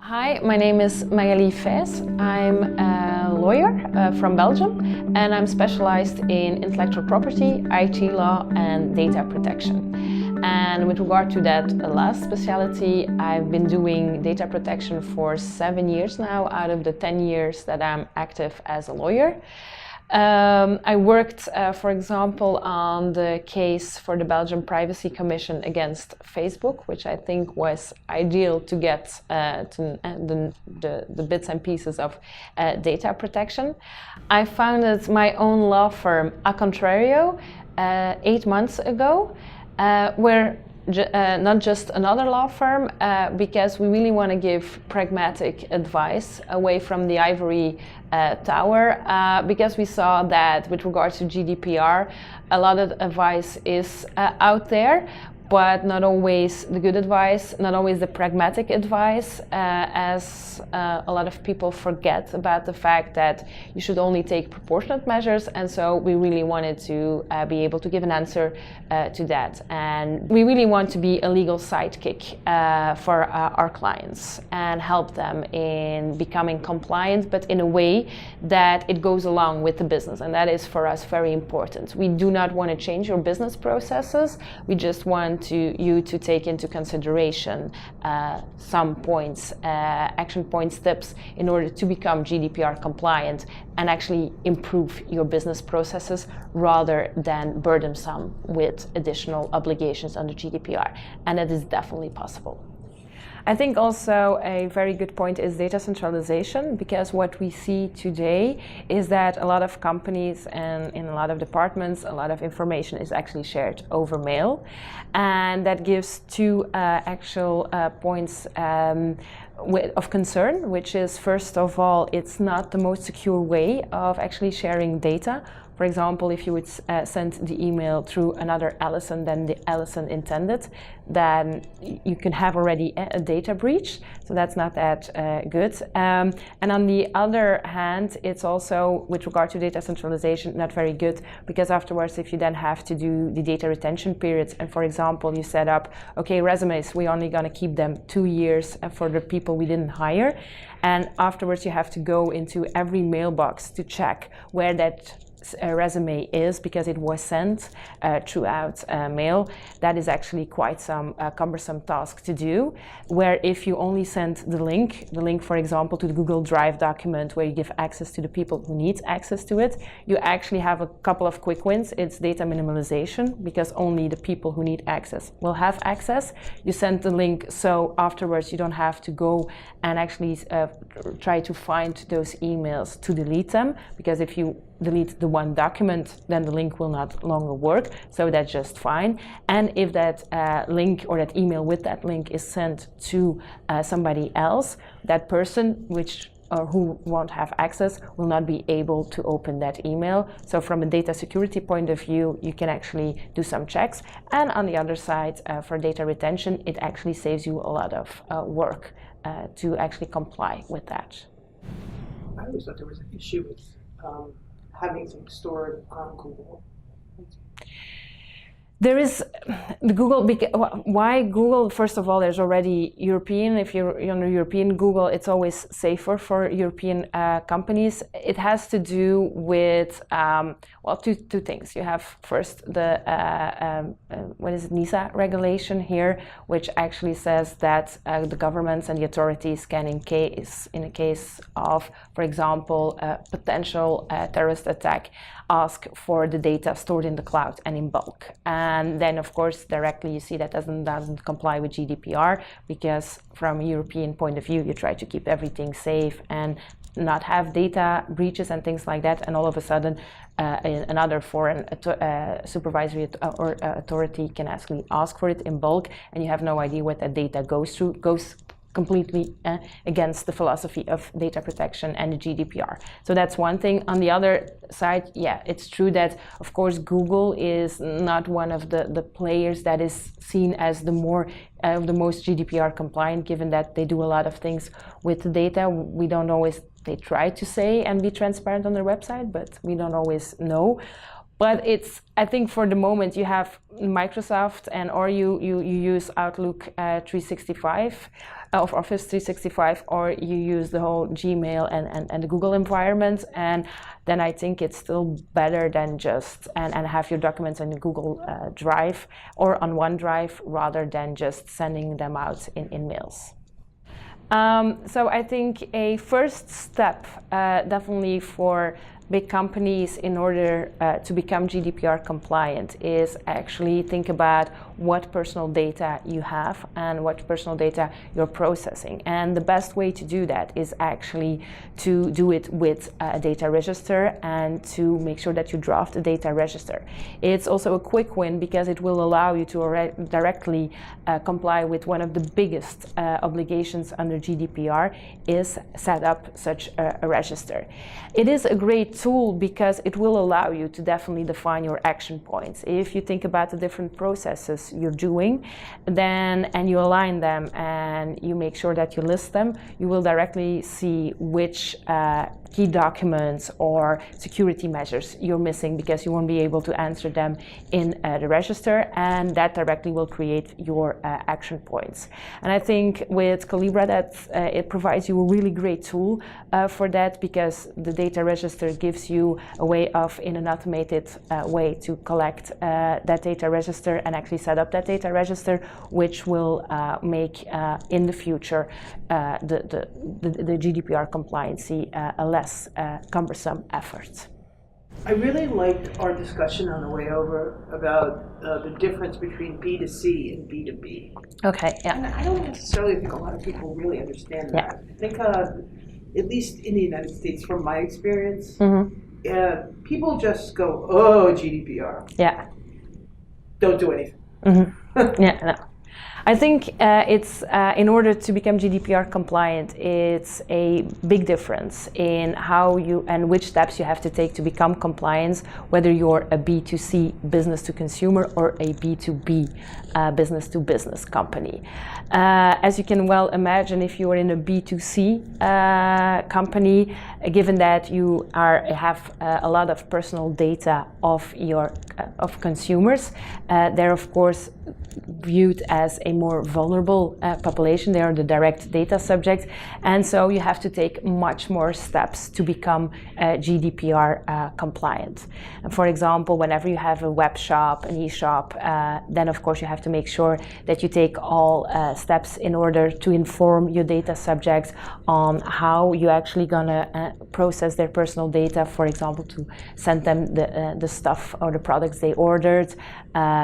Hi, my name is Magali Feys. I'm a lawyer from Belgium, and I'm specialized in intellectual property, IT law, and data protection. And with regard to that last specialty, I've been doing data protection for 7 years now out of the 10 years that I'm active as a lawyer. I worked, for example, on the case for the Belgian Privacy Commission against Facebook, which I think was ideal to get the bits and pieces of data protection. I founded my own law firm, A Contrario, 8 months ago, where not just another law firm, because we really want to give pragmatic advice away from the ivory tower, because we saw that with regards to GDPR, a lot of advice is out there, but not always the good advice, not always the pragmatic advice, as a lot of people forget about the fact that you should only take proportionate measures. And so we really wanted to be able to give an answer to that. And we really want to be a legal sidekick for our clients and help them in becoming compliant, but in a way that it goes along with the business. And that is for us very important. We do not want to change your business processes. We just want you to take into consideration some points, action point steps in order to become GDPR compliant and actually improve your business processes rather than burdensome with additional obligations under GDPR. And that is definitely possible. I think also a very good point is data centralization, because what we see today is that a lot of companies and in a lot of departments, a lot of information is actually shared over mail. And that gives two actual points of concern, which is, first of all, it's not the most secure way of actually sharing data. For example, if you would send the email through another Allison than the Allison intended, then you can have already a data breach. So that's not that good. And on the other hand, it's also, with regard to data centralization, not very good, because afterwards, if you then have to do the data retention periods, and for example, you set up, okay, resumes, we're only going to keep them 2 years for the people we didn't hire. And afterwards, you have to go into every mailbox to check where that resume is, because it was sent throughout mail. That is actually quite some cumbersome task to do, where if you only send the link, for example, to the Google Drive document where you give access to the people who need access to it, you actually have a couple of quick wins. It's data minimalization, because only the people who need access will have access. You send the link, so afterwards you don't have to go and actually try to find those emails to delete them, because if you delete the one document, then the link will not longer work, so that's just fine. And if that link or that email with that link is sent to somebody else, that person who won't have access will not be able to open that email. So from a data security point of view, you can actually do some checks. And on the other side, for data retention, it actually saves you a lot of work to actually comply with that. I always thought there was an issue with having things stored on Google. There is the Google. Why Google? First of all, there's already European. If you're on European Google, it's always safer for European companies. It has to do with two things. You have first the NISA regulation here, which actually says that the governments and the authorities can, in a case of, for example, a potential terrorist attack, ask for the data stored in the cloud and in bulk. And then, of course, directly you see that doesn't comply with GDPR, because from a European point of view, you try to keep everything safe and not have data breaches and things like that. And all of a sudden, another foreign supervisory or authority can actually ask for it in bulk, and you have no idea what that data goes completely against the philosophy of data protection and the GDPR. So that's one thing. On the other side, yeah, it's true that, of course, Google is not one of the players that is seen as the most GDPR compliant, given that they do a lot of things with the data. We don't always, they try to say and be transparent on their website, but we don't always know. But I think for the moment you have Microsoft or you use Outlook 365 of Office 365, or you use the whole Gmail and the Google environment, and then I think it's still better than just and have your documents on Google Drive or on OneDrive rather than just sending them out in mails. So I think a first step definitely for big companies in order to become GDPR compliant is actually think about what personal data you have and what personal data you're processing. And the best way to do that is actually to do it with a data register and to make sure that you draft a data register. It's also a quick win because it will allow you to directly comply with one of the biggest obligations under GDPR is set up such a register. It is a great tool because it will allow you to definitely define your action points. If you think about the different processes you're doing, and you align them and you make sure that you list them, you will directly see which key documents or security measures you're missing because you won't be able to answer them in the register, and that directly will create your action points. And I think with Collibra that it provides you a really great tool for that, because the data register gives you a way of, in an automated way, to collect that data register and actually set up that data register, which will make in the future the GDPR compliancy a less cumbersome effort. I really liked our discussion on the way over about the difference between B2C and B2B. Okay, yeah. And I don't necessarily think a lot of people really understand that. I think, at least in the United States, from my experience, people just go, oh, GDPR. Yeah. Don't do anything. Yeah, no. I think it's in order to become GDPR compliant, it's a big difference in how you and which steps you have to take to become compliant, whether you're a B2C business to consumer or a B2B business to business company. As you can well imagine, if you are in a B2C company, given that you have a lot of personal data of consumers, they're of course viewed as a more vulnerable population. They are the direct data subjects, and so you have to take much more steps to become GDPR compliant. And for example, whenever you have a web shop, an e-shop, then of course you have to make sure that you take all steps in order to inform your data subjects on how you're actually gonna process their personal data, for example, to send them the stuff or the products they ordered.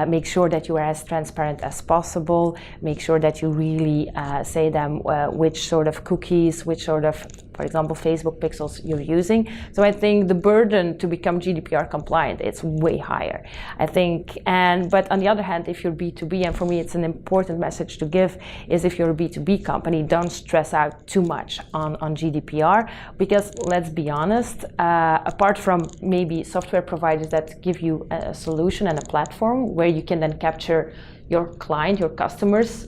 Make sure that you are as transparent as possible. Make sure that you really say them which sort of cookies, which sort of, for example, Facebook pixels you're using. So I think the burden to become GDPR compliant, it's way higher, I think. But on the other hand, if you're B2B, and for me it's an important message to give, is if you're a B2B company, don't stress out too much on GDPR, because let's be honest, apart from maybe software providers that give you a solution and a platform where you can then capture your client, your customers'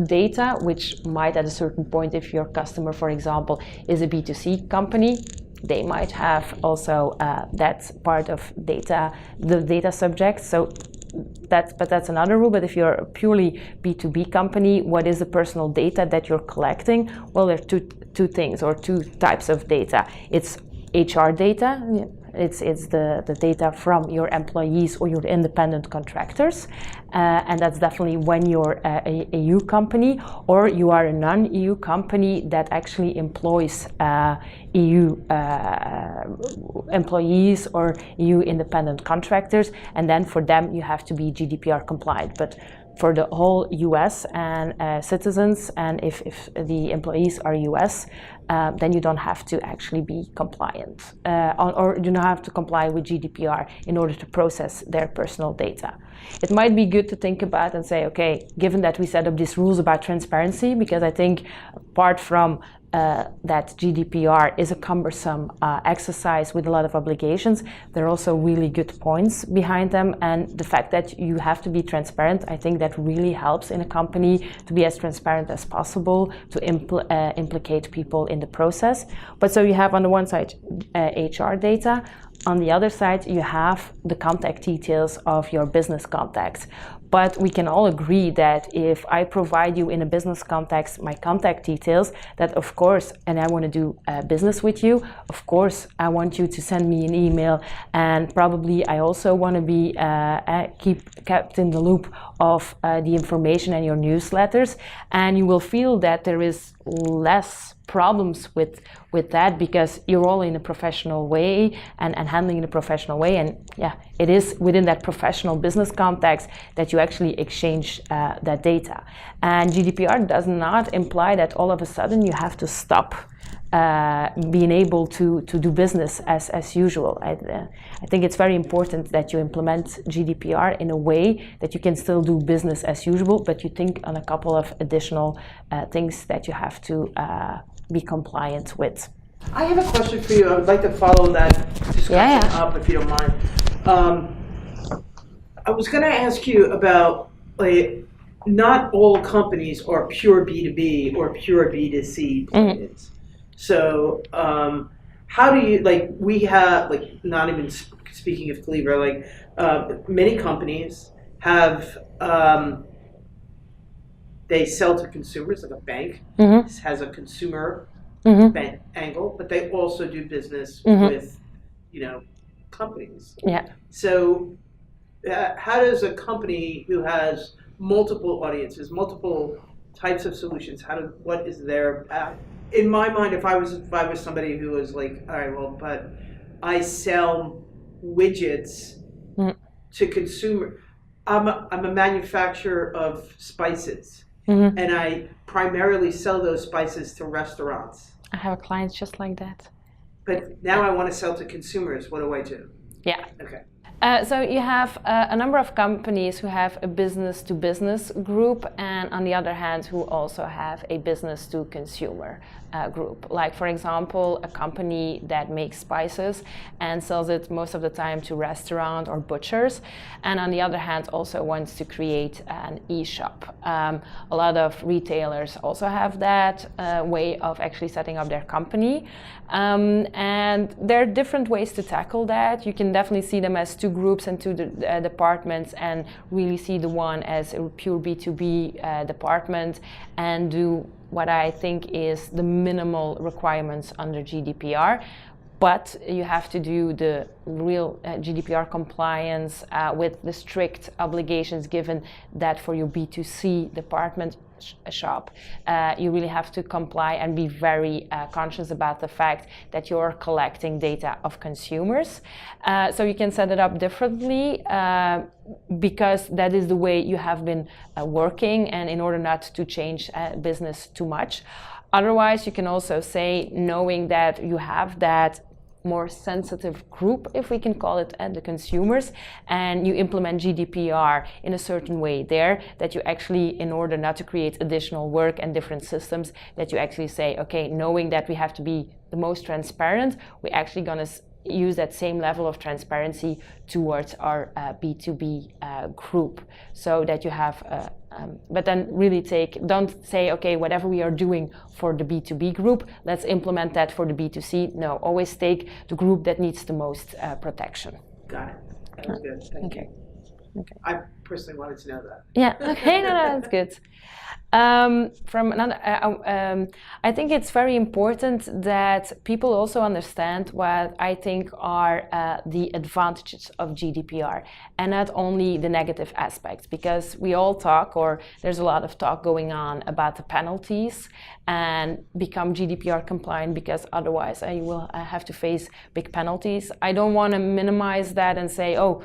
data, which might at a certain point, if your customer, for example, is a B2C company, they might have also that part of data, the data subject. So that's another rule. But if you're a purely B2B company, what is the personal data that you're collecting? Well, there are two things or two types of data. It's HR data. It's the data from your employees or your independent contractors, and that's definitely when you're a EU company, or you are a non-EU company that actually employs EU employees or EU independent contractors, and then for them you have to be GDPR compliant. But for the whole US and citizens, and if the employees are US, then you don't have to actually be compliant, or you don't have to comply with GDPR in order to process their personal data. It might be good to think about and say, okay, given that we set up these rules about transparency, because I think apart from that GDPR is a cumbersome exercise with a lot of obligations, there are also really good points behind them. And the fact that you have to be transparent, I think that really helps in a company to be as transparent as possible, to implicate people in the process. But so you have on the one side HR data. On the other side, you have the contact details of your business contacts. But we can all agree that if I provide you in a business context my contact details, that of course, and I want to do business with you, of course I want you to send me an email, and probably I also want to be kept in the loop of the information and your newsletters, and you will feel that there is less problems with that because you're all in a professional way and handling in a professional way. And yeah, it is within that professional business context that you actually exchange that data. And GDPR does not imply that all of a sudden you have to stop being able to do business as usual. I think it's very important that you implement GDPR in a way that you can still do business as usual, but you think on a couple of additional things that you have to be compliant with. I have a question for you. I would like to follow that discussion up, if you don't mind. I was going to ask you about, not all companies are pure B2B or pure B2C companies. So how do you, we have, not even speaking of Collibra, many companies have, they sell to consumers, like a bank has a consumer bank angle, but they also do business with, companies. Yeah. So how does a company who has multiple audiences, multiple types of solutions, what is their in my mind, if I was somebody who was like, all right, well, but I sell widgets to consumer. I'm a manufacturer of spices, and I primarily sell those spices to restaurants. I have a client just like that. But now I want to sell to consumers. What do I do? Yeah. Okay. So you have a number of companies who have a business-to-business group, and on the other hand, who also have a business-to-consumer group. Like, for example, a company that makes spices and sells it most of the time to restaurants or butchers, and on the other hand, also wants to create an e-shop. A lot of retailers also have that way of actually setting up their company. And there are different ways to tackle that. You can definitely see them as two groups and two departments, and really see the one as a pure B2B department, and do what I think is the minimal requirements under GDPR. But you have to do the real GDPR compliance with the strict obligations, given that for your B2C department shop, you really have to comply and be very conscious about the fact that you're collecting data of consumers. So you can set it up differently because that is the way you have been working, and in order not to change business too much. Otherwise, you can also say, knowing that you have that more sensitive group, if we can call it, the consumers, and you implement GDPR in a certain way there, that you actually, in order not to create additional work and different systems, that you actually say, okay, knowing that we have to be the most transparent, we're actually going to use that same level of transparency towards our B2B group, so that you have but then really don't say, okay, whatever we are doing for the B2B group, let's implement that for the B2C. No, always take the group that needs the most protection. Got it. That was good. Thank you. Okay. I personally wanted to know that. Yeah. Okay. No, that's good. From another, I think it's very important that people also understand what I think are the advantages of GDPR, and not only the negative aspects, because we all talk, or there's a lot of talk going on about the penalties, and become GDPR compliant, because otherwise you will have to face big penalties. I don't want to minimize that and say, oh,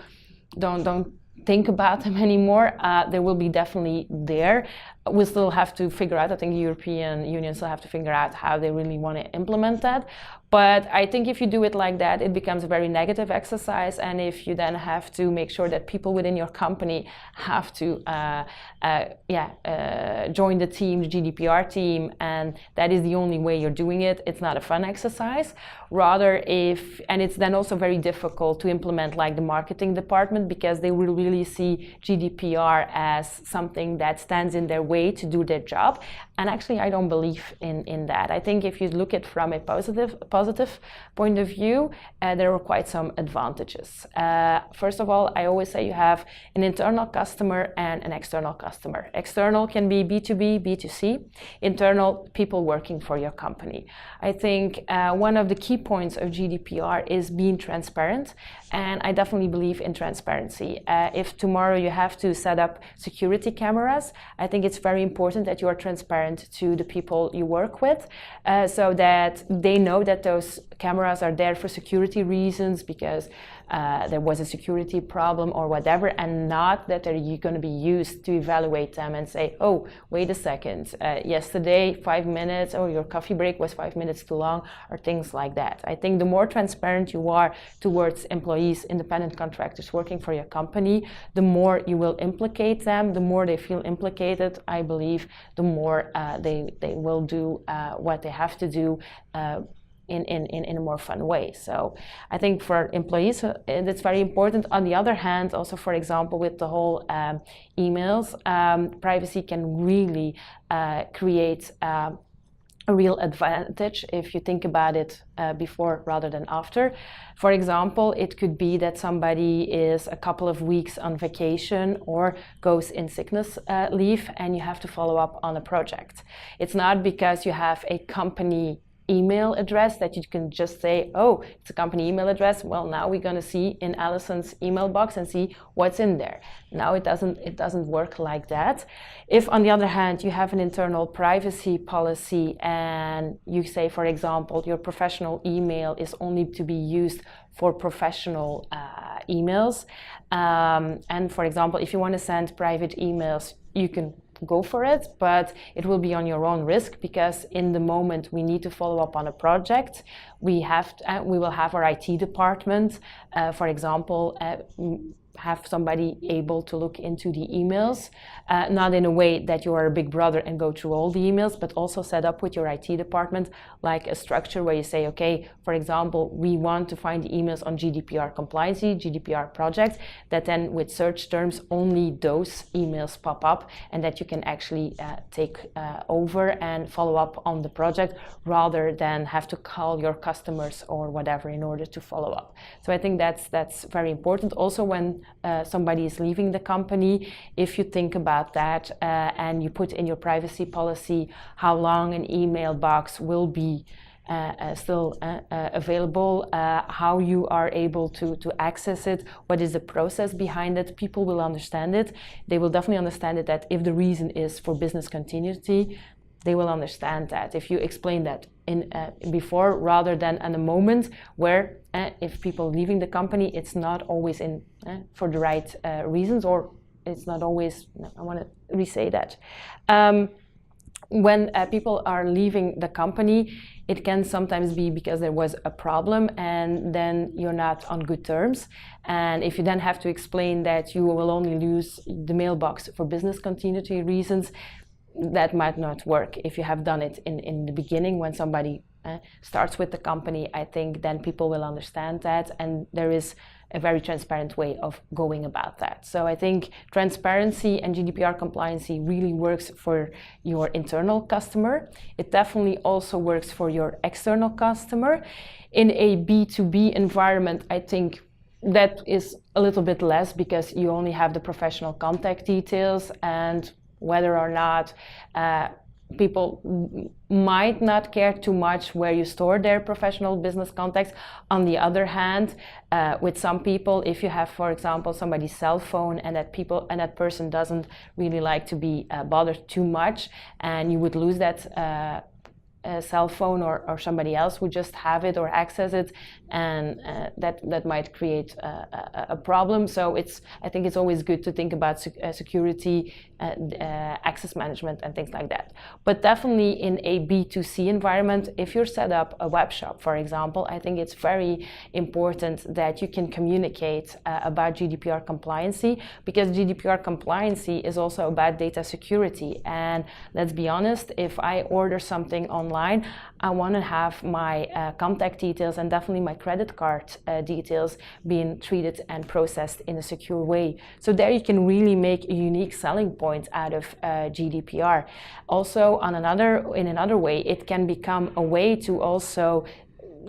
don't think about them anymore. They will be definitely there, we still have to figure out, I think the European Union still have to figure out how they really want to implement that. But I think if you do it like that, it becomes a very negative exercise. And if you then have to make sure that people within your company have to join the team, the GDPR team, and that is the only way you're doing it, it's not a fun exercise. Rather, and it's then also very difficult to implement like the marketing department, because they will really see GDPR as something that stands in their way to do their job. And actually, I don't believe in that. I think if you look at it from a positive point of view, there are quite some advantages. First of all, I always say you have an internal customer and an external customer. External can be B2B, B2C. Internal, people working for your company. I think one of the key points of GDPR is being transparent, and I definitely believe in transparency. If tomorrow you have to set up security cameras, I think it's very important that you are transparent to the people you work with, so that they know that those cameras are there for security reasons, because there was a security problem or whatever, and not that they're going to be used to evaluate them and say, oh, wait a second, yesterday 5 minutes, or your coffee break was 5 minutes too long, or things like that. I think the more transparent you are towards employees, independent contractors working for your company, the more you will implicate them, the more they feel implicated, I believe, the more they will do what they have to do in a more fun way. So I think for employees, it's very important. On the other hand, also, for example, with the whole emails, privacy can really create a real advantage if you think about it before rather than after. For example, it could be that somebody is a couple of weeks on vacation or goes in sickness leave, and you have to follow up on a project. It's not because you have a company email address that you can just say, oh, it's a company email address. Well, now we're going to see in Allison's email box and see what's in there. Now it doesn't work like that. If, on the other hand, you have an internal privacy policy and you say, for example, your professional email is only to be used for professional emails, and for example, if you want to send private emails, you can go for it, but it will be on your own risk, because in the moment we need to follow up on a project, we will have our IT department, for example, have somebody able to look into the emails, not in a way that you are a big brother and go through all the emails, but also set up with your IT department like a structure where you say, okay, for example, we want to find the emails on GDPR compliance, GDPR projects, that then with search terms only those emails pop up, and that you can actually take over and follow up on the project rather than have to call your customers or whatever in order to follow up. So I think that's very important. Also, when somebody is leaving the company, if you think about that and you put in your privacy policy how long an email box will be still available, how you are able to access it, what is the process behind it, people will understand it. They will definitely understand it, that if the reason is for business continuity, they will understand that. If you explain that before, rather than in a moment where if people leaving the company, it's not always for the right reasons, or it's not always, I want to re-say that. When people are leaving the company, it can sometimes be because there was a problem and then you're not on good terms. And if you then have to explain that you will only lose the mailbox for business continuity reasons, that might not work. If you have done it in the beginning when somebody starts with the company, I think then people will understand that, and there is a very transparent way of going about that. So I think transparency and GDPR compliancy really works for your internal customer. It definitely also works for your external customer. In a B2B environment, I think that is a little bit less, because you only have the professional contact details, and whether or not people might not care too much where you store their professional business contacts. On the other hand, with some people, if you have, for example, somebody's cell phone and that person doesn't really like to be bothered too much, and you would lose that cell phone or somebody else would just have it or access it, and that might create a problem. So I think it's always good to think about security, access management, and things like that. But definitely in a B2C environment, if you're set up a web shop, for example, I think it's very important that you can communicate about GDPR compliancy, because GDPR compliancy is also about data security. And let's be honest, if I order something online, I want to have my contact details and definitely my credit card details being treated and processed in a secure way. So there you can really make a unique selling point out of GDPR. Also, in another way, it can become a way to also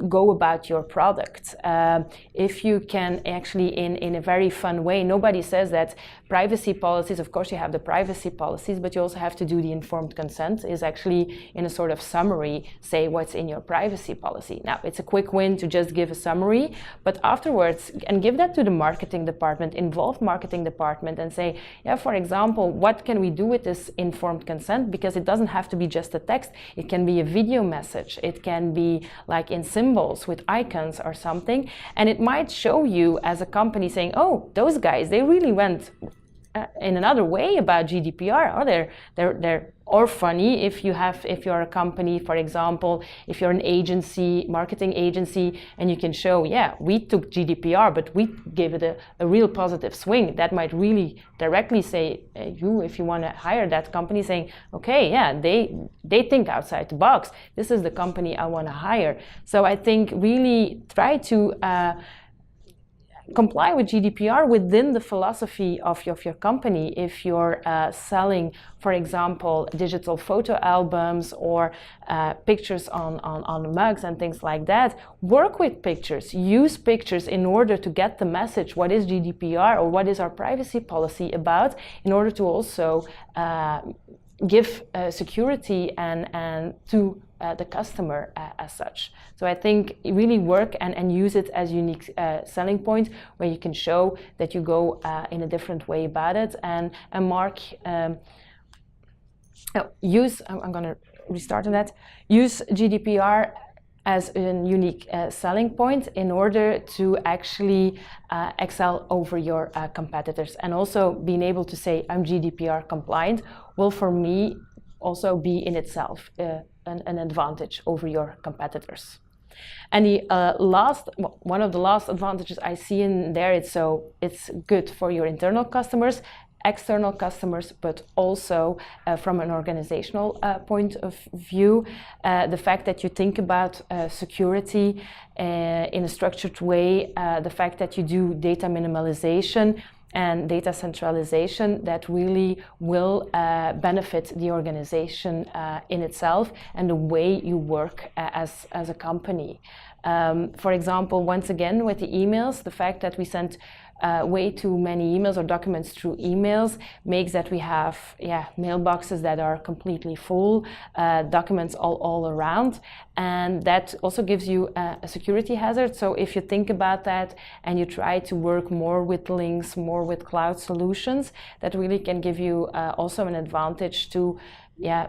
go about your product. If you can actually, in a very fun way, nobody says that privacy policies, of course you have the privacy policies, but you also have to do the informed consent, is actually in a sort of summary, say what's in your privacy policy. Now, it's a quick win to just give a summary, but afterwards, and give that to the marketing department, involved marketing department, and say, yeah, for example, what can we do with this informed consent? Because it doesn't have to be just a text, it can be a video message, it can be like in symbols with icons or something, and it might show you as a company saying, oh, those guys, they really went in another way about GDPR, or they're or funny if you're a company, for example, if you're an agency, marketing agency, and you can show, yeah, we took GDPR, but we gave it a real positive swing. That might really directly say, if you want to hire that company, saying, okay, yeah, they think outside the box. This is the company I want to hire. So I think really try to comply with GDPR within the philosophy of your company. If you're selling, for example, digital photo albums or pictures on mugs and things like that, work with pictures, use pictures in order to get the message, what is GDPR or what is our privacy policy about, in order to also give security and to the customer as such. So I think really work and use it as unique selling point, where you can show that you go in a different way about it. And Mark, I'm going to restart on that. Use GDPR as a unique selling point in order to actually excel over your competitors. And also being able to say, I'm GDPR compliant, will for me also be in itself an advantage over your competitors. And the one of the last advantages I see in there, it's good for your internal customers, external customers, but also from an organizational point of view, the fact that you think about security in a structured way, the fact that you do data minimalization and data centralization, that really will benefit the organization in itself and the way you work as a company. For example, once again, with the emails, the fact that we send way too many emails or documents through emails makes that we have mailboxes that are completely full, documents all around, and that also gives you a security hazard. So if you think about that and you try to work more with links, more with cloud solutions, that really can give you also an advantage to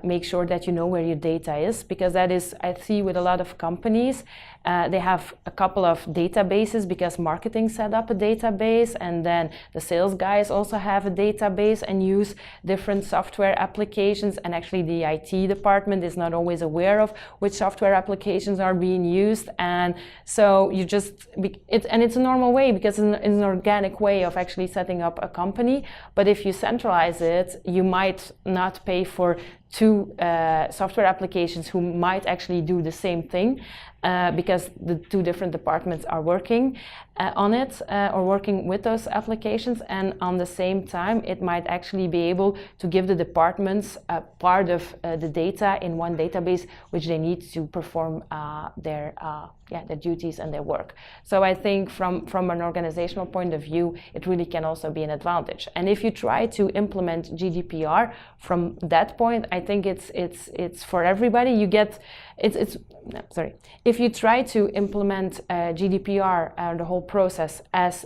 make sure that you know where your data is, because that is, I see with a lot of companies, they have a couple of databases because marketing set up a database, and then the sales guys also have a database and use different software applications, and actually the IT department is not always aware of which software applications are being used. And so you just, it's a normal way, because it's an organic way of actually setting up a company. But if you centralize it, you might not pay for two software applications who might actually do the same thing, because the two different departments are working on it or working with those applications, and on the same time it might actually be able to give the departments part of the data in one database which they need to perform their duties and their work. So I think from an organizational point of view, it really can also be an advantage. And if you try to implement GDPR from that point, I think it's for everybody. You get if you try to implement GDPR, the whole process as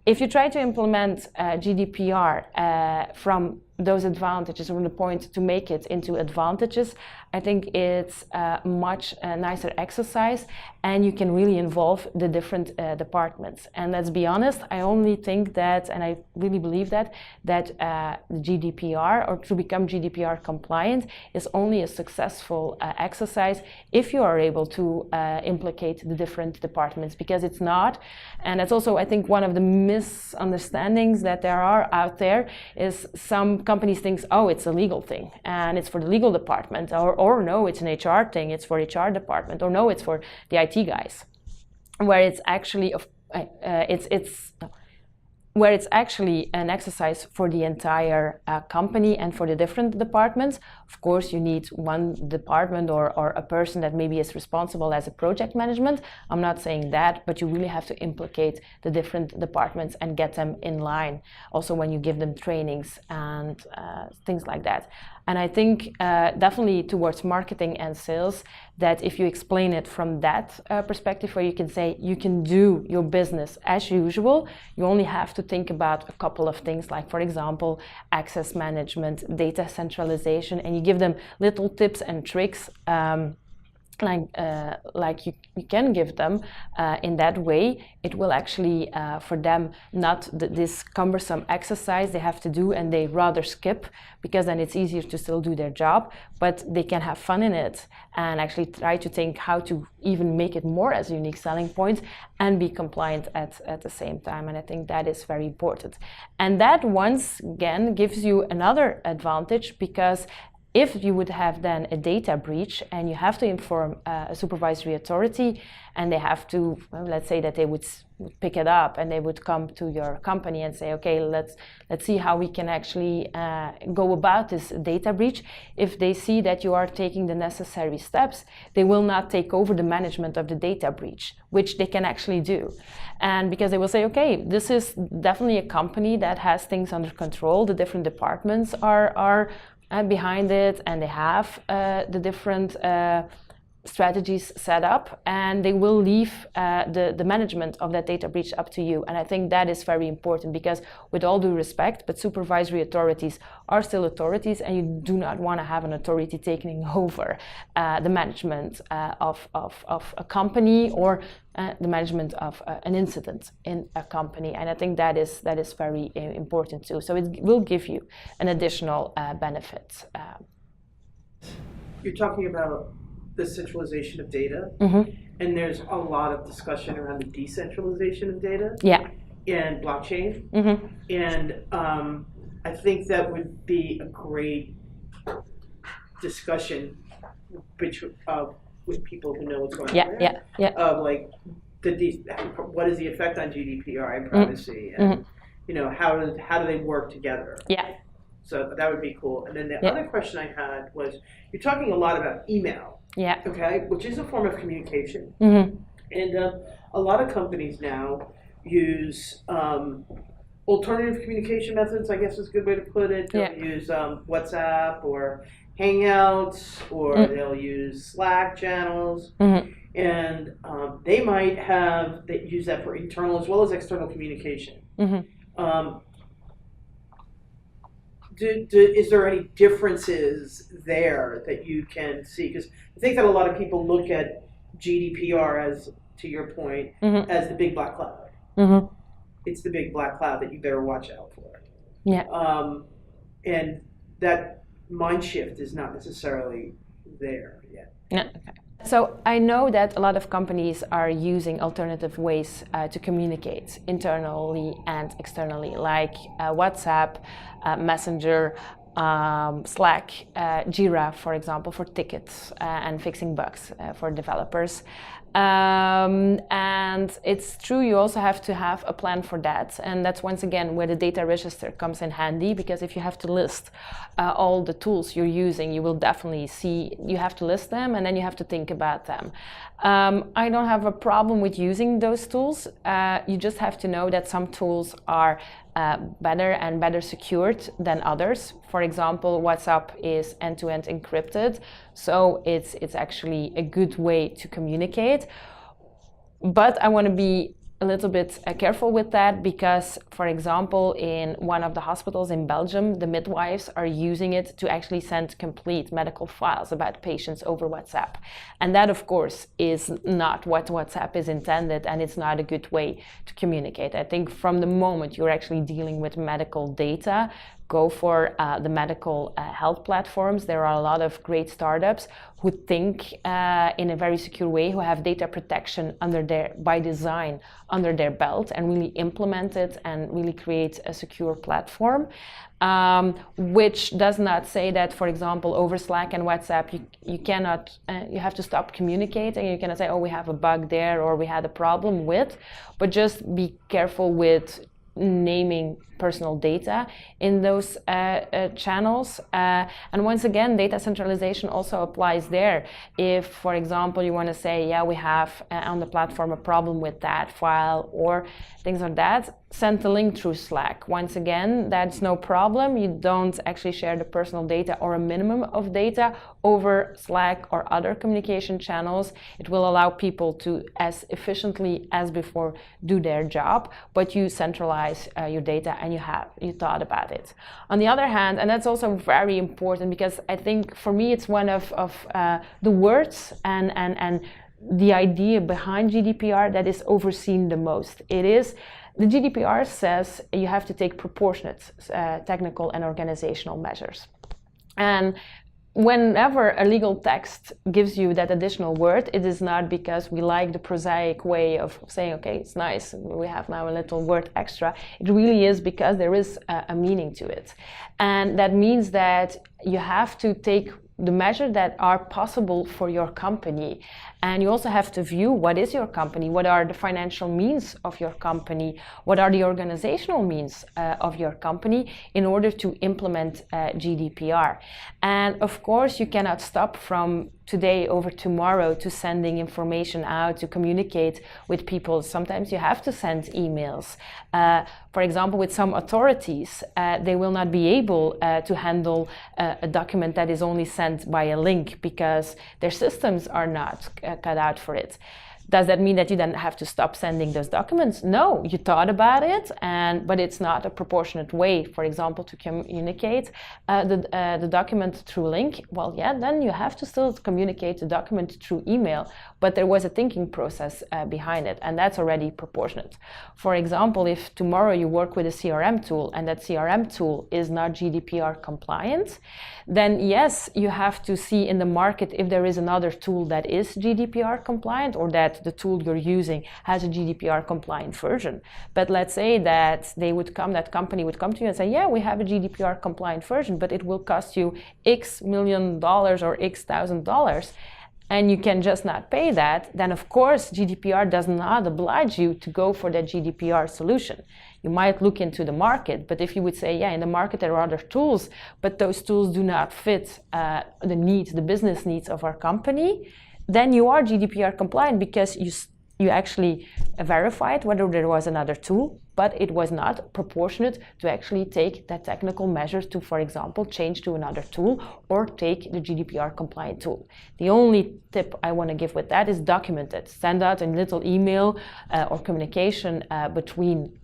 if you try to implement GDPR from those advantages, or the point to make it into advantages, I think it's a much nicer exercise, and you can really involve the different departments. And let's be honest, I only think that, and I really believe that GDPR, or to become GDPR compliant, is only a successful exercise if you are able to implicate the different departments, because it's not, and that's also, I think, one of the misunderstandings that there are out there, is some companies think, oh, it's a legal thing and it's for the legal department, or no, it's an HR thing, it's for HR department, or no, it's for the IT guys, where it's actually where it's actually an exercise for the entire company and for the different departments. Of course, you need one department or a person that maybe is responsible as a project management. I'm not saying that, but you really have to implicate the different departments and get them in line. Also, when you give them trainings and things like that. And I think definitely towards marketing and sales, that if you explain it from that perspective, where you can say you can do your business as usual, you only have to think about a couple of things, like, for example, access management, data centralization, and you give them little tips and tricks like you can give them in that way. It will actually, for them, not this cumbersome exercise they have to do and they rather skip, because then it's easier to still do their job, but they can have fun in it and actually try to think how to even make it more as a unique selling point and be compliant at the same time. And I think that is very important. And that once again gives you another advantage, because if you would have then a data breach and you have to inform a supervisory authority, and they have to, well, let's say that they would pick it up and they would come to your company and say, okay, let's see how we can actually go about this data breach. If they see that you are taking the necessary steps, they will not take over the management of the data breach, which they can actually do. And because they will say, okay, this is definitely a company that has things under control, the different departments are behind it, and they have the different strategies set up, and they will leave the management of that data breach up to you. And I think that is very important, because with all due respect, but supervisory authorities are still authorities, and you do not want to have an authority taking over the management of a company, or the management of an incident in a company. And I think that is very important too. So it will give you an additional benefit. You're talking about the centralization of data, and there's a lot of discussion around the decentralization of data and blockchain. And I think that would be a great discussion with people who know what's going on there. Of like what is the effect on GDPR and privacy, and how do they work together? So that would be cool. And then the other question I had was, you're talking a lot about email, okay, which is a form of communication. And a lot of companies now use alternative communication methods, I guess is a good way to put it. They'll use WhatsApp or Hangouts, or they'll use Slack channels. And they might use that for internal as well as external communication. Is there any differences there that you can see? Because I think that a lot of people look at GDPR, as to your point, as the big black cloud. It's the big black cloud that you better watch out for. And that mind shift is not necessarily there yet. Okay. So I know that a lot of companies are using alternative ways to communicate internally and externally, like WhatsApp, Messenger, Slack, Jira, for example, for tickets and fixing bugs for developers. And it's true, you also have to have a plan for that. And that's once again where the data register comes in handy, because if you have to list all the tools you're using, you will definitely see, you have to list them and then you have to think about them. I don't have a problem with using those tools. You just have to know that some tools are better and better secured than others. For example, WhatsApp is end-to-end encrypted, so it's actually a good way to communicate. But I want to be a little bit careful with that because, for example, in one of the hospitals in Belgium, the midwives are using it to actually send complete medical files about patients over WhatsApp. And that, of course, is not what WhatsApp is intended, and it's not a good way to communicate. I think from the moment you're actually dealing with medical data, go for the medical health platforms. There are a lot of great startups who think in a very secure way, who have data protection by design under their belt and really implement it and really create a secure platform. Which does not say that, for example, over Slack and WhatsApp, you cannot, you have to stop communicating. You cannot say, oh, we have a bug there or we had a problem with, but just be careful with naming personal data in those channels. And once again, data centralization also applies there. If, for example, you want to say, yeah, we have on the platform a problem with that file or things like that, send the link through Slack. Once again, that's no problem. You don't actually share the personal data or a minimum of data over Slack or other communication channels. It will allow people to, as efficiently as before, do their job, but you centralize your data and you thought about it. On the other hand, and that's also very important because I think for me it's one of the words and the idea behind GDPR that is overseen the most. It is, the GDPR says you have to take proportionate technical and organizational measures. And whenever a legal text gives you that additional word, it is not because we like the prosaic way of saying, okay, it's nice, we have now a little word extra. It really is because there is a meaning to it. And that means that you have to take the measures that are possible for your company. And you also have to view what is your company, what are the financial means of your company, what are the organizational means of your company in order to implement GDPR. And of course, you cannot stop from today over tomorrow to sending information out, to communicate with people. Sometimes you have to send emails. For example, with some authorities, they will not be able to handle a document that is only sent by a link because their systems are not cut out for it. Does that mean that you then have to stop sending those documents? No, you thought about it, but it's not a proportionate way, for example, to communicate the document through link. Well, yeah, then you have to still communicate the document through email, but there was a thinking process behind it, and that's already proportionate. For example, if tomorrow you work with a CRM tool and that CRM tool is not GDPR compliant, then yes, you have to see in the market if there is another tool that is GDPR compliant or that the tool you're using has a GDPR compliant version. But let's say that that company would come to you and say, yeah, we have a GDPR compliant version, but it will cost you X million dollars or X $1,000. And you can just not pay that, then of course GDPR does not oblige you to go for that GDPR solution. You might look into the market, but if you would say, yeah, in the market there are other tools, but those tools do not fit the business needs of our company, then you are GDPR compliant because you actually verified whether there was another tool, but it was not proportionate to actually take that technical measures to, for example, change to another tool or take the GDPR compliant tool. The only tip I want to give with that is document it. Send out a little email or communication between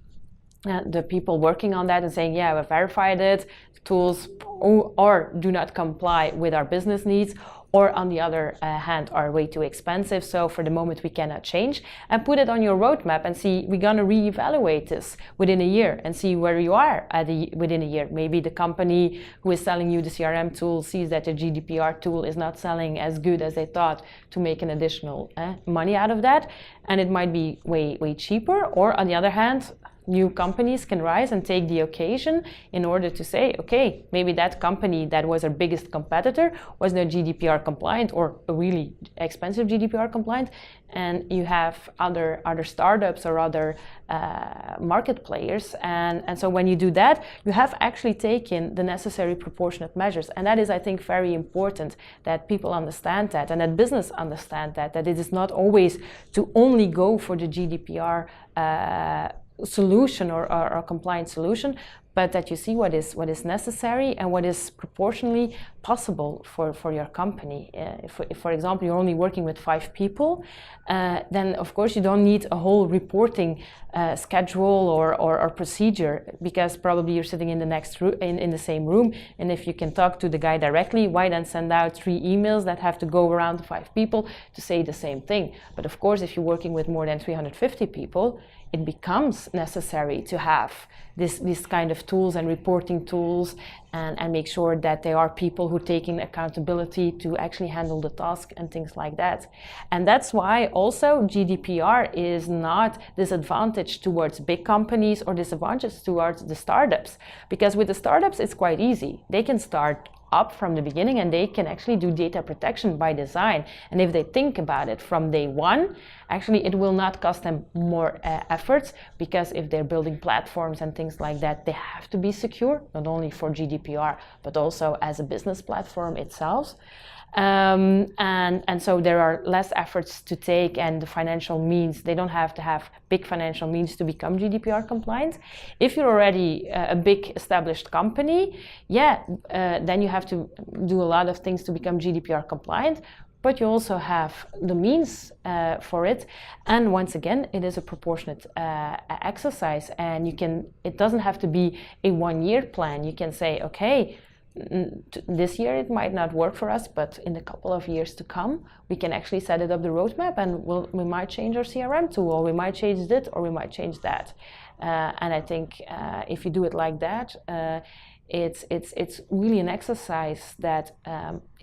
the people working on that and saying, yeah, we verified it, tools or do not comply with our business needs, or on the other hand, are way too expensive. So for the moment, we cannot change, and put it on your roadmap and see, we're gonna reevaluate this within a year and see where you are within a year. Maybe the company who is selling you the CRM tool sees that the GDPR tool is not selling as good as they thought to make an additional money out of that. And it might be way cheaper. Or on the other hand, new companies can rise and take the occasion in order to say, okay, maybe that company that was our biggest competitor was not GDPR compliant or a really expensive GDPR compliant, and you have other startups or other market players. And so when you do that, you have actually taken the necessary proportionate measures. And that is, I think, very important that people understand that and that business understand that it is not always to only go for the GDPR solution or a compliant solution, but that you see what is necessary and what is proportionally possible for your company. If, for example, you're only working with 5 people, then of course you don't need a whole reporting schedule or procedure, because probably you're sitting in the next room, in the same room, and if you can talk to the guy directly, why then send out 3 emails that have to go around to 5 people to say the same thing? But of course, if you're working with more than 350 people, it becomes necessary to have this kind of tools and reporting tools, and make sure that there are people who are taking accountability to actually handle the task and things like that. And that's why also GDPR is not disadvantaged towards big companies or disadvantaged towards the startups, because with the startups it's quite easy. They can start up from the beginning and they can actually do data protection by design. And if they think about it from day one, actually it will not cost them more efforts, because if they're building platforms and things like that, they have to be secure, not only for GDPR, but also as a business platform itself. And so there are less efforts to take, and the financial means, they don't have to have big financial means to become GDPR compliant. If you're already a big established company, then you have to do a lot of things to become GDPR compliant, but you also have the means for it. And once again, it is a proportionate exercise, and it doesn't have to be a 1-year plan. You can say, okay, this year it might not work for us, but in a couple of years to come, we can actually set it up the roadmap, and we might change our CRM tool, or we might change this, or we might change that. And I think if you do it like that, it's really an exercise that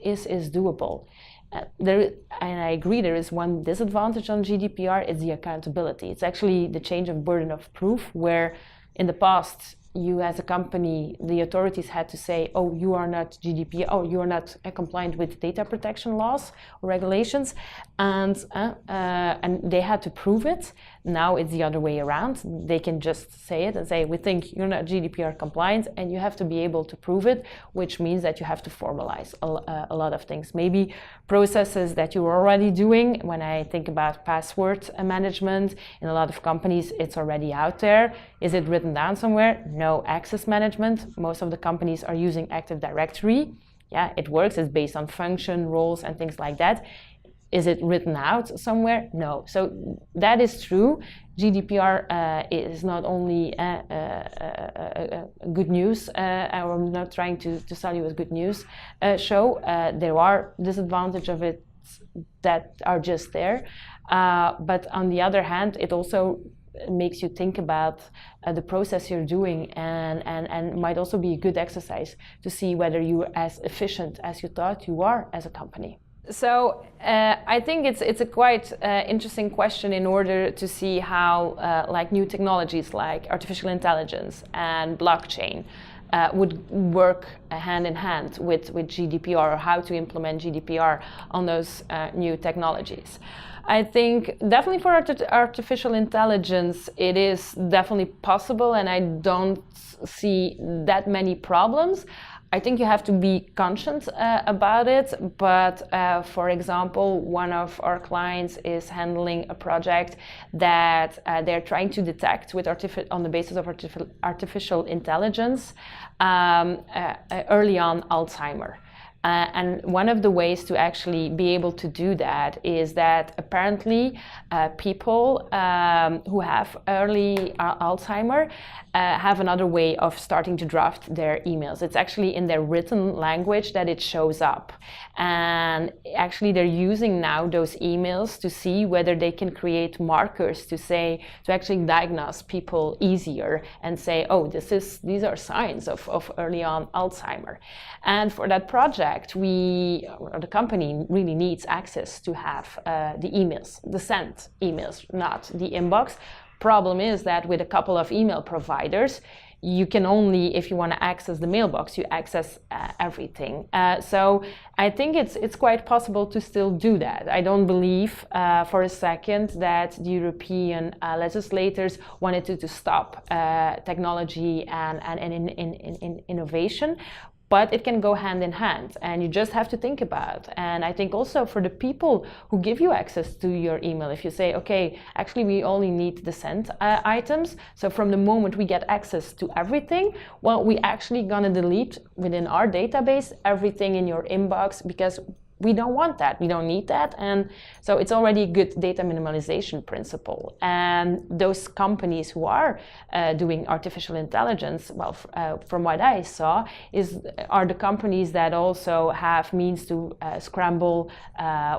is doable. And I agree, there is one disadvantage on GDPR, it's the accountability. It's actually the change of burden of proof, where in the past, you as a company, the authorities had to say, oh, you are not GDPR, oh, you are not compliant with data protection laws or regulations, and they had to prove it. Now it's the other way around. They can just say it and say, we think you're not GDPR compliant, and you have to be able to prove it, which means that you have to formalize a lot of things. Maybe processes that you're already doing. When I think about password management, in a lot of companies, it's already out there. Is it written down somewhere? No. Access management, most of the companies are using Active Directory. Yeah, it works. It's based on function, roles, and things like that. Is it written out somewhere? No. So that is true. GDPR is not only good news. I'm not trying to sell you a good news show. There are disadvantages of it that are just there. But on the other hand, it also makes you think about the process you're doing, and might also be a good exercise to see whether you're as efficient as you thought you are as a company. So I think it's a quite interesting question, in order to see how like new technologies like artificial intelligence and blockchain would work hand in hand with GDPR, or how to implement GDPR on those new technologies. I think definitely for artificial intelligence, it is definitely possible, and I don't see that many problems. I think you have to be conscious about it, but for example, one of our clients is handling a project that they're trying to detect on the basis of artificial intelligence early on Alzheimer. And one of the ways to actually be able to do that is that apparently people who have early Alzheimer have another way of starting to draft their emails. It's actually in their written language that it shows up. And actually they're using now those emails to see whether they can create markers to actually diagnose people easier and say, oh, these are signs of early on Alzheimer. And for that project, the company really needs access to have the emails, the sent emails, not the inbox. Problem is that with a couple of email providers, you can only, if you want to access the mailbox, you access everything. So I think it's quite possible to still do that. I don't believe for a second that the European legislators wanted to stop technology and innovation. but it can go hand in hand, and you just have to think about. And I think also for the people who give you access to your email, if you say, okay, actually we only need the sent items, so from the moment we get access to everything, well, we actually gonna delete within our database everything in your inbox, because we don't want that, we don't need that. And so it's already a good data minimalization principle. And those companies who are doing artificial intelligence, well, from what I saw, are the companies that also have means to scramble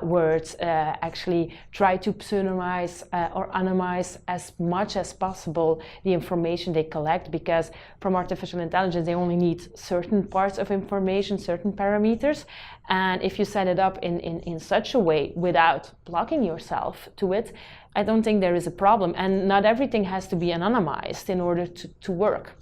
words, actually try to pseudonymize or anonymize as much as possible the information they collect, because from artificial intelligence they only need certain parts of information, certain parameters. And if you set it up in such a way without blocking yourself to it, I don't think there is a problem. And not everything has to be anonymized in order to work.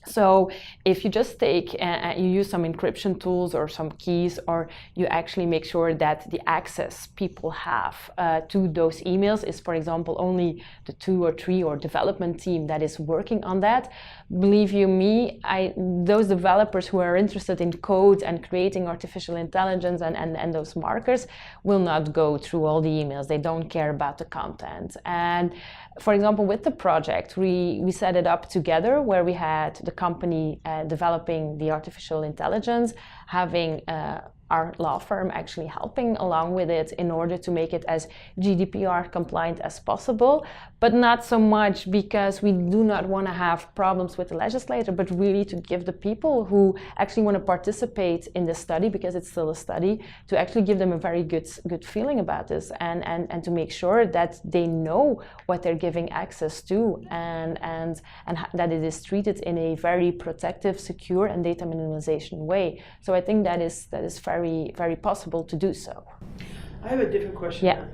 So if you just take, you use some encryption tools or some keys, or you actually make sure that the access people have to those emails is, for example, only the 2 or 3 or development team that is working on that, believe you me, those developers who are interested in code and creating artificial intelligence and those markers will not go through all the emails. They don't care about the content. And for example, with the project, we set it up together where we had the company developing the artificial intelligence, having our law firm actually helping along with it in order to make it as GDPR compliant as possible, but not so much because we do not want to have problems with the legislator, but really to give the people who actually want to participate in the study, because it's still a study, to actually give them a very good feeling about this, and to make sure that they know what they're giving access to, and that it is treated in a very protective, secure, and data minimization way. So I think that is very, very possible to do so. I have a different question. Yeah.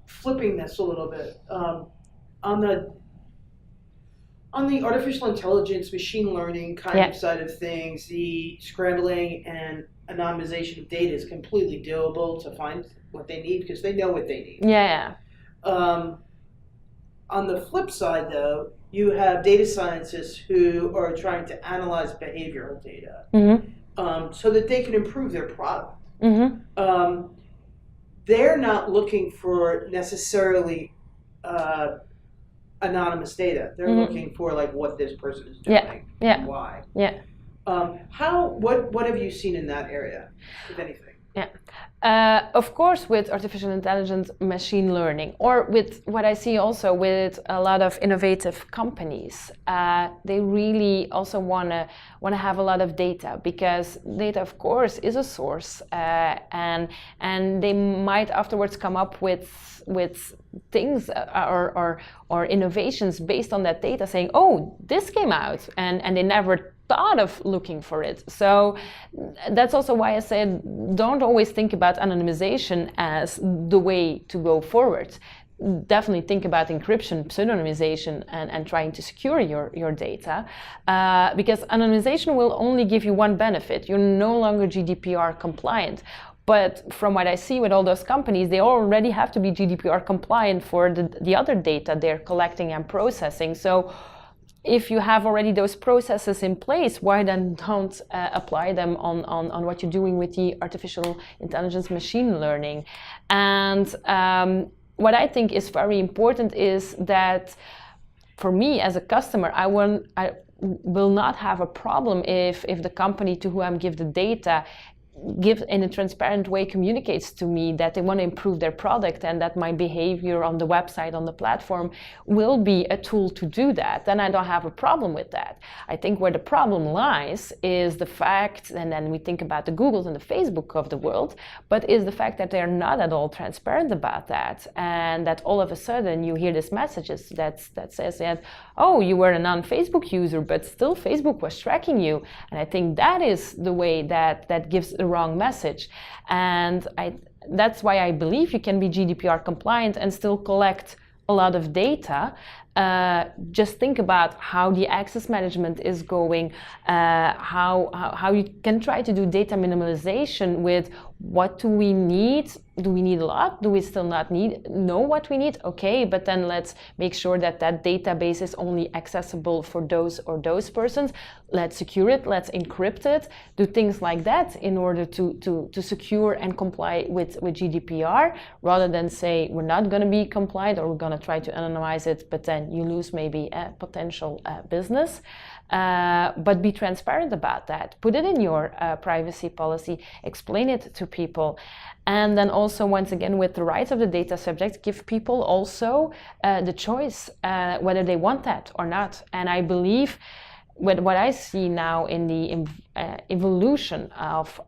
Flipping this a little bit, on the artificial intelligence, machine learning kind of side of things, the scrambling and anonymization of data is completely doable to find what they need because they know what they need. Yeah. On the flip side, though, you have data scientists who are trying to analyze behavioral data, so that they can improve their product. They're not looking for necessarily anonymous data. They're looking for like what this person is doing, and why. What have you seen in that area, if anything? Of course, with artificial intelligence, machine learning, or with what I see also with a lot of innovative companies, they really also want to have a lot of data, because data, of course, is a source, and they might afterwards come up with things or innovations based on that data, saying, oh, this came out, and they never thought of looking for it. So that's also why I said don't always think about anonymization as the way to go forward. Definitely think about encryption, pseudonymization, and trying to secure your data, because anonymization will only give you one benefit. You're no longer GDPR compliant. But from what I see with all those companies, they already have to be GDPR compliant for the other data they're collecting and processing. So if you have already those processes in place, why then don't apply them on what you're doing with the artificial intelligence machine learning? And what I think is very important is that for me as a customer, I will not have a problem if the company to whom I give the data in a transparent way communicates to me that they want to improve their product and that my behavior on the website, on the platform, will be a tool to do that, then I don't have a problem with that. I think where the problem lies is the fact, and then we think about the Googles and the Facebook of the world, but is the fact that they're not at all transparent about that, and that all of a sudden you hear this messages that says that, oh, you were a non-Facebook user, but still Facebook was tracking you. And I think that is the way that gives the wrong message. And that's why I believe you can be GDPR compliant and still collect a lot of data, just think about how the access management is going, how you can try to do data minimalization with what do we need. Do we need a lot? Do we still not know what we need? Okay, but then let's make sure that that database is only accessible for those or those persons. Let's secure it, let's encrypt it, do things like that in order to secure and comply with GDPR, rather than say we're not going to be compliant or we're going to try to anonymize it, but then you lose maybe a potential business. But be transparent about that. Put it in your privacy policy, explain it to people. And then also, once again, with the rights of the data subject, give people also the choice whether they want that or not. And I believe with what I see now in the evolution of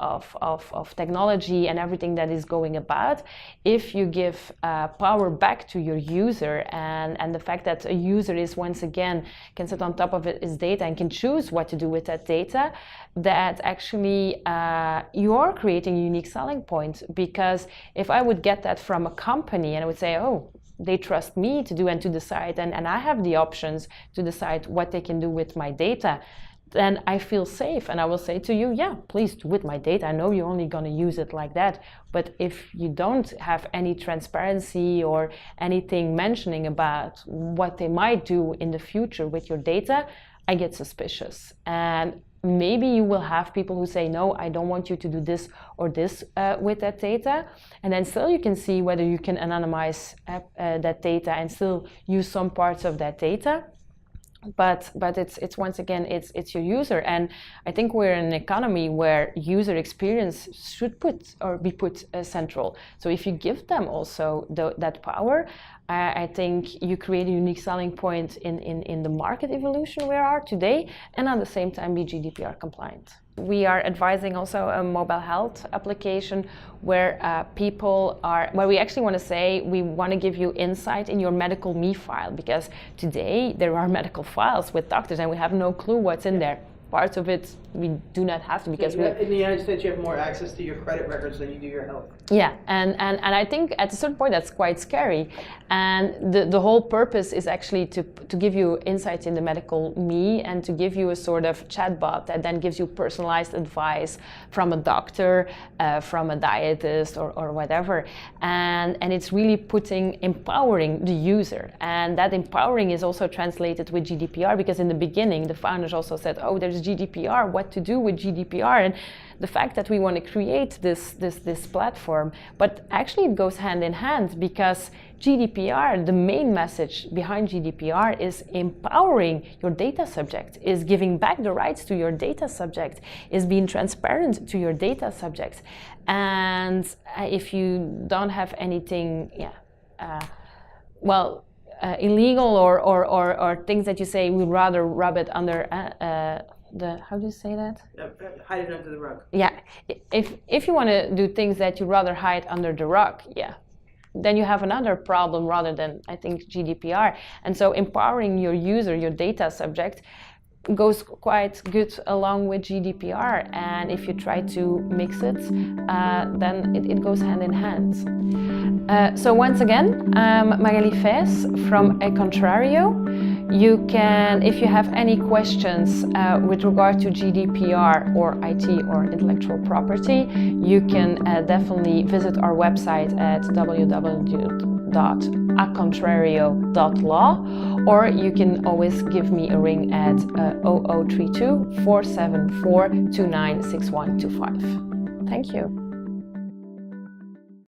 technology and everything that is going about, if you give power back to your user and the fact that a user is once again can sit on top of his data and can choose what to do with that data, that actually you are creating a unique selling point. Because if I would get that from a company and I would say, oh, they trust me to do and to decide, and I have the options to decide what they can do with my data, then I feel safe and I will say to you, yeah, please do with my data. I know you're only going to use it like that. But if you don't have any transparency or anything mentioning about what they might do in the future with your data, I get suspicious. And maybe you will have people who say, no, I don't want you to do this or this with that data. And then still you can see whether you can anonymize that data and still use some parts of that data. But it's once again, it's your user. And I think we're in an economy where user experience should be put central. So if you give them also that power, I think you create a unique selling point in the market evolution we are today, and at the same time be GDPR compliant. We are advising also a mobile health application where where we actually want to say we want to give you insight in your medical me file, because today there are medical files with doctors and we have no clue what's in there. Parts of it we do not have to, because in the United States you have more access to your credit records than you do your health. Yeah, and I think at a certain point that's quite scary. And the whole purpose is actually to give you insights in the medical me and to give you a sort of chatbot that then gives you personalized advice from a doctor, from a dietist or whatever. And it's really empowering the user. And that empowering is also translated with GDPR, because in the beginning the founders also said, oh, there's GDPR, what to do with GDPR? And the fact that we want to create this platform, but actually it goes hand in hand, because GDPR, the main message behind GDPR is empowering your data subject, is giving back the rights to your data subject, is being transparent to your data subject. And if you don't have anything, illegal or things that you say, we'd rather rub it under how do you say that? Hide it under the rug. Yeah, if you want to do things that you'd rather hide under the rug, then you have another problem rather than, I think, GDPR. And so empowering your user, your data subject, goes quite good along with GDPR. And if you try to mix it, then it goes hand in hand. So once again, I'm Magali Feys from A Contrario. You can, if you have any questions with regard to GDPR or IT or intellectual property, you can definitely visit our website at www.acontrario.law, or you can always give me a ring at 0032 474 296125. Thank you.